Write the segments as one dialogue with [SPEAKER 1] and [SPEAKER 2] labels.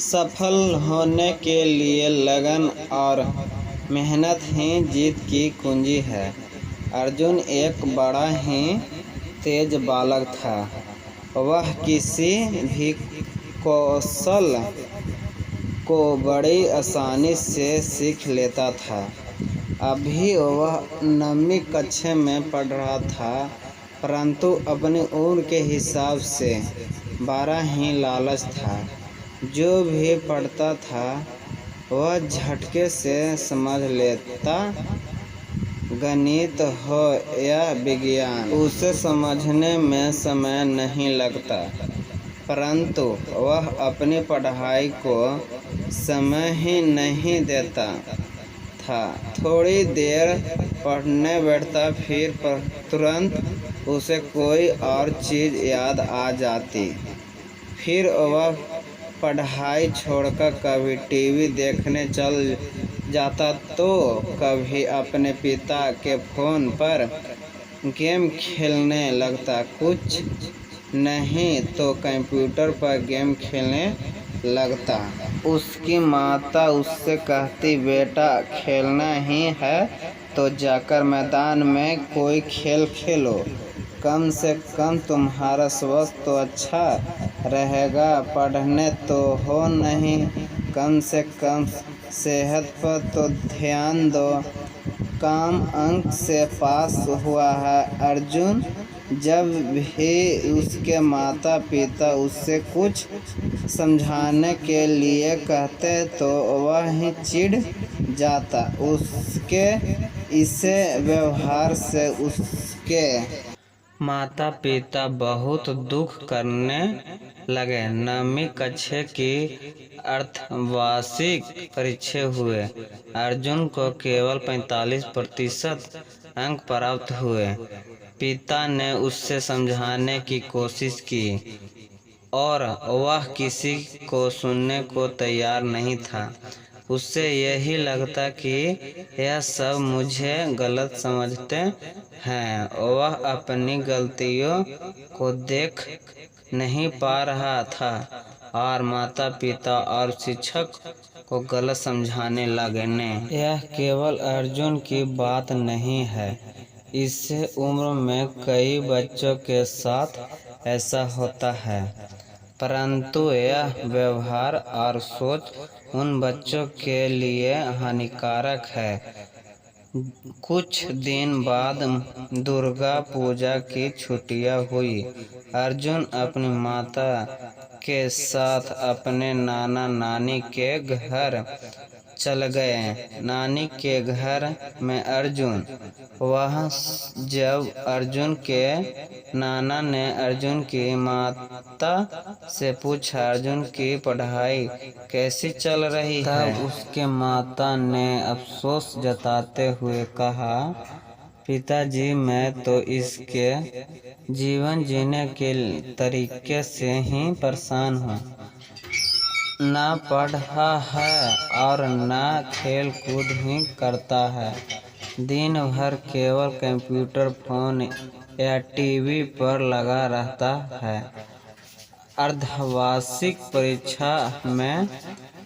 [SPEAKER 1] सफल होने के लिए लगन और मेहनत ही जीत की कुंजी है। अर्जुन एक बड़ा ही तेज बालक था। वह किसी भी कौशल को बड़ी आसानी से सीख लेता था। अभी वह 9वीं कक्षा में पढ़ रहा था, परंतु अपनी उम्र के हिसाब से बड़ा ही लालच था। जो भी पढ़ता था वह झटके से समझ लेता। गणित हो या विज्ञान, उसे समझने में समय नहीं लगता, परंतु वह अपनी पढ़ाई को समय ही नहीं देता था। थोड़ी देर पढ़ने बैठता, फिर तुरंत उसे कोई और चीज़ याद आ जाती। फिर वह पढ़ाई छोड़कर कभी टीवी देखने चल जाता तो कभी अपने पिता के फ़ोन पर गेम खेलने लगता। कुछ नहीं तो कंप्यूटर पर गेम खेलने लगता। उसकी माता उससे कहती, बेटा खेलना ही है तो जाकर मैदान में कोई खेल खेलो, कम से कम तुम्हारा स्वास्थ्य तो अच्छा रहेगा। पढ़ने तो हो नहीं, कम से कम सेहत पर तो ध्यान दो। कम अंक से पास हुआ है। अर्जुन जब भी उसके माता पिता उससे कुछ समझाने के लिए कहते तो वह ही चिढ़ जाता। उसके इसे व्यवहार से उसके माता पिता बहुत दुख करने लगे। 9वीं कक्षा की अर्धवार्षिक परीक्षा हुए। अर्जुन को केवल 45% अंक प्राप्त हुए। पिता ने उससे समझाने की कोशिश की और वह किसी को सुनने को तैयार नहीं था। उससे यही लगता कि यह सब मुझे गलत समझते हैं। वह अपनी गलतियों को देख नहीं पा रहा था और माता पिता और शिक्षक को गलत समझाने लगे। यह केवल अर्जुन की बात नहीं है, इससे उम्र में कई बच्चों के साथ ऐसा होता है, परंतु यह व्यवहार और सोच उन बच्चों के लिए हानिकारक है। कुछ दिन बाद दुर्गा पूजा की छुट्टियां हुई। अर्जुन अपनी माता के साथ अपने नाना नानी के घर चल गए। नानी के घर में अर्जुन। वहाँ जब अर्जुन के नाना ने अर्जुन की माता से पूछा, अर्जुन की पढ़ाई कैसी चल रही है, तब उसके माता ने अफसोस जताते हुए कहा, पिताजी मैं तो इसके जीवन जीने के तरीके से ही परेशान हूँ। ना पढ़ा है और ना खेल कूद ही करता है। दिन भर केवल कंप्यूटर, फोन या टीवी पर लगा रहता है। अर्धवार्षिक परीक्षा में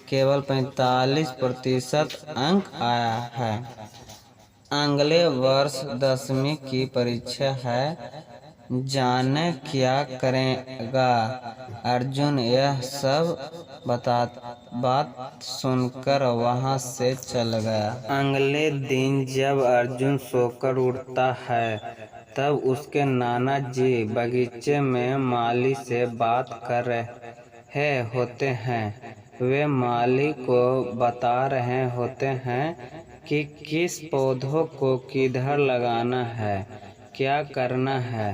[SPEAKER 1] केवल 45% अंक आया है। अगले वर्ष 10वीं की परीक्षा है, जाने क्या करेगा। अर्जुन यह सब बात सुनकर वहाँ से चल गया। अगले दिन जब अर्जुन सोकर उठता है तब उसके नाना जी बगीचे में माली से बात कर रहे होते हैं। वे माली को बता रहे होते हैं कि किस पौधों को किधर लगाना है, क्या करना है।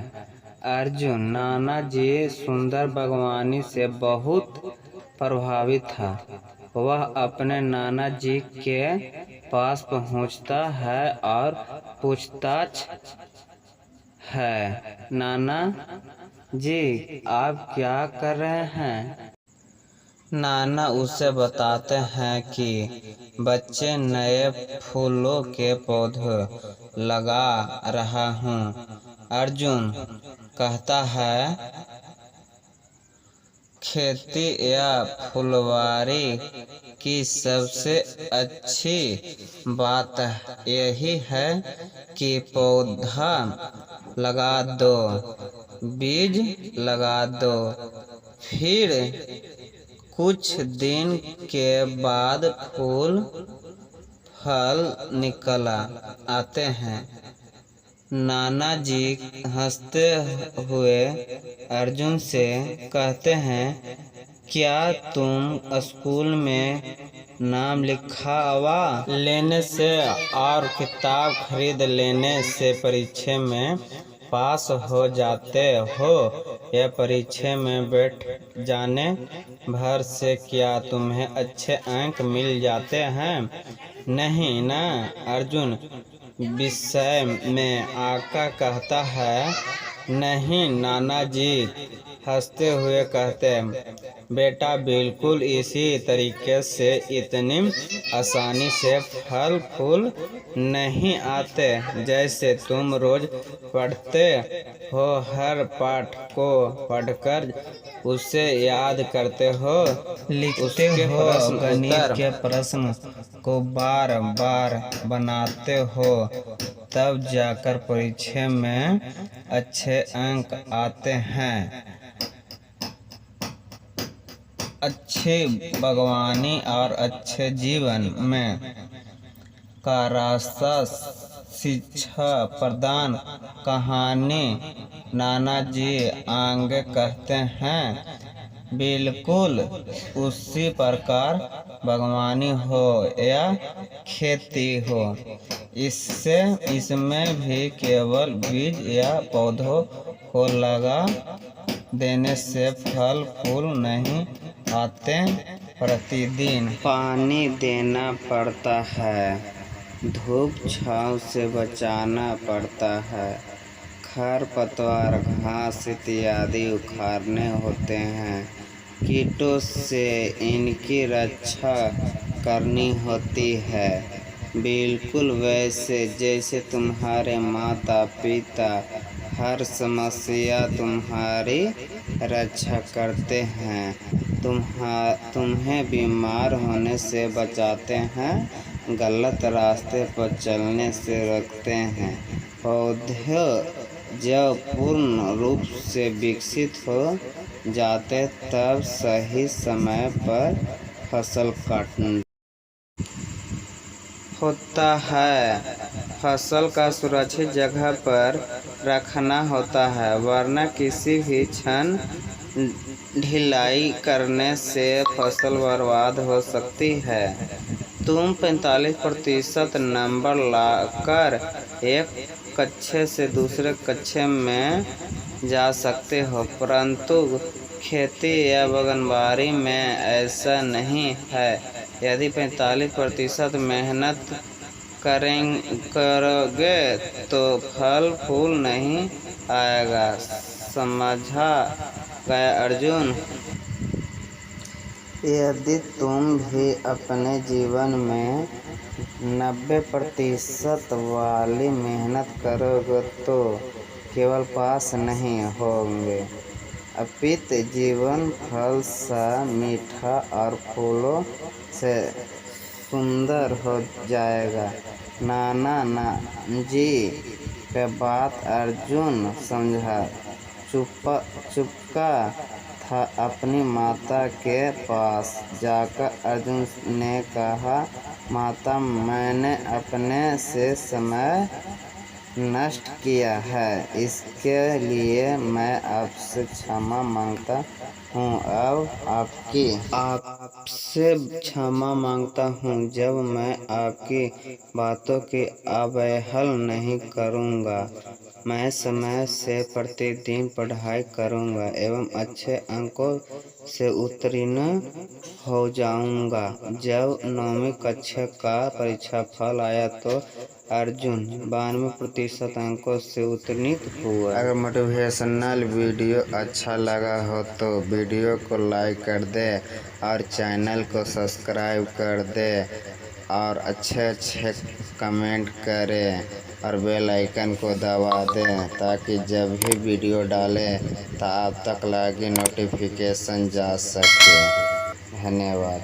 [SPEAKER 1] अर्जुन नाना जी सुंदर बागवानी से बहुत प्रभावित था। वह अपने नाना जी के पास पहुंचता है और पूछताछ है, नाना जी आप क्या कर रहे हैं। नाना उसे बताते हैं कि बच्चे नए फूलों के पौधे लगा रहा हूँ। अर्जुन कहता है, खेती या फुलवारी की सबसे अच्छी बात यही है कि पौधा लगा दो, बीज लगा दो, फिर कुछ दिन के बाद फूल फल निकल आते हैं। नाना जी हंसते हुए अर्जुन से कहते हैं, क्या तुम स्कूल में नाम लिखवा लेने से और किताब खरीद लेने से परीक्षा में पास हो जाते हो, या परीक्षा में बैठ जाने भर से क्या तुम्हें अच्छे अंक मिल जाते हैं? नहीं ना अर्जुन, विषय में आका कहता है। नहीं नाना जी हंसते हुए कहते हैं, बेटा बिल्कुल इसी तरीके से इतनी आसानी से फल फूल नहीं आते जैसे तुम रोज पढ़ते हो, हर पाठ को पढ़कर उसे याद करते हो, लिखते हो, गणित के प्रश्न को बार बार बनाते हो, तब जाकर परीक्षा में अच्छे अंक आते हैं। अच्छी बागवानी और अच्छे जीवन में का रास्ता शिक्षा प्रदान कहानी नाना जी आगे कहते हैं, बिल्कुल उसी प्रकार बागवानी हो या खेती हो, इसमें भी केवल बीज या पौधों को लगा देने से फल फूल नहीं आते, प्रतिदिन पानी देना पड़ता है, धूप छांव से बचाना पड़ता है, खरपतवार घास इत्यादि उखाड़ने होते हैं, कीटों से इनकी रक्षा करनी होती है, बिल्कुल वैसे जैसे तुम्हारे माता पिता हर समस्या तुम्हारी रक्षा करते हैं, तुम्हें बीमार होने से बचाते हैं, गलत रास्ते पर चलने से रोकते हैं। पौधे जब पूर्ण रूप से विकसित हो जाते तब सही समय पर फसल काटना होता है, फसल का सुरक्षित जगह पर रखना होता है, वरना किसी भी क्षण ढिलाई करने से फसल बर्बाद हो सकती है। तुम 45% नंबर लाकर एक कक्षा से दूसरे कक्षा में जा सकते हो, परंतु खेती या बागवानी में ऐसा नहीं है। यदि 45% मेहनत करोगे तो फल फूल नहीं आएगा। समझा गया अर्जुन? यदि तुम भी अपने जीवन में 90% वाली मेहनत करोगे तो केवल पास नहीं होंगे, अपितु जीवन फल सा मीठा और फूलों से सुंदर हो जाएगा। नाना जी के बात अर्जुन समझा चुका था। अपनी माता के पास जाकर अर्जुन ने कहा, माता मैंने अपने से समय नष्ट किया है, इसके लिए मैं आपसे क्षमा मांगता हूँ। अब आपसे क्षमा मांगता हूँ, जब मैं आपकी बातों की अवहेलना नहीं करूँगा। मैं समय से प्रतिदिन पढ़ाई करूँगा एवं अच्छे अंकों से उत्तीर्ण हो जाऊँगा। जब 9वीं कक्षा का परीक्षा फल आया तो अर्जुन 92% अंकों से उत्तीर्ण हुआ। अगर मोटिवेशनल वीडियो अच्छा लगा हो तो वीडियो को लाइक कर दे और चैनल को सब्सक्राइब कर दे और अच्छे कमेंट करें। और बेल आइकन को दबा दें ताकि जब भी वीडियो डालें तो आप तक लगे नोटिफिकेशन जा सके। धन्यवाद।